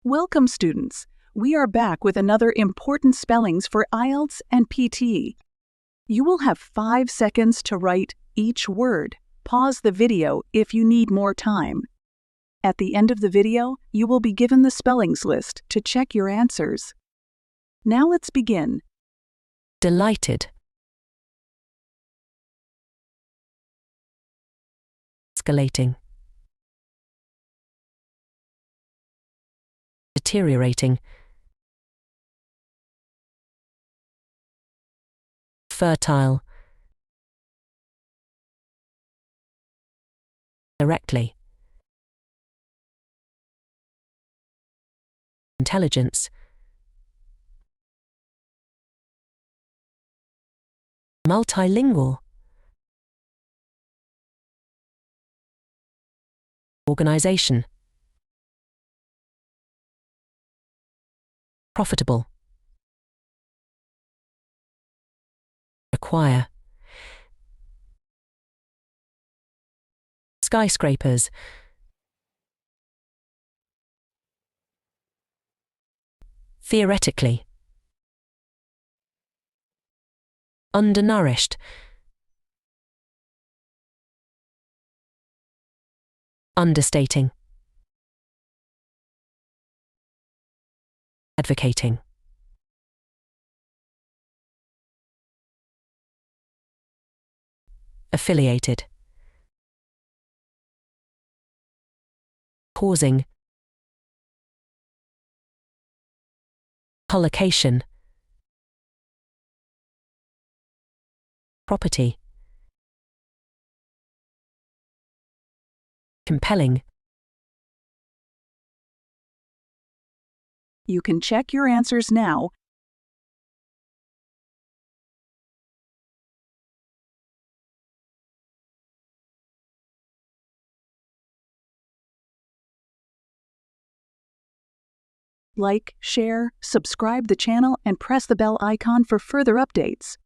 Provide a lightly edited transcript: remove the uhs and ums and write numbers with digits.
Welcome, students. We are back with another important spellings for IELTS and PTE. You will have 5 seconds to write each word. Pause the video if you need more time. At the end of the video, you will be given the spellings list to check your answers. Now let's begin. Delighted. Escalating. Deteriorating. Fertile. Directly. Intelligence. Multilingual. Organization. Profitable. Acquire. Skyscrapers. Theoretically. Undernourished. Understating. Advocating. Affiliated. Causing. Collocation. Property. Compelling. You can check your answers now. Like, share, subscribe the channel, and press the bell icon for further updates.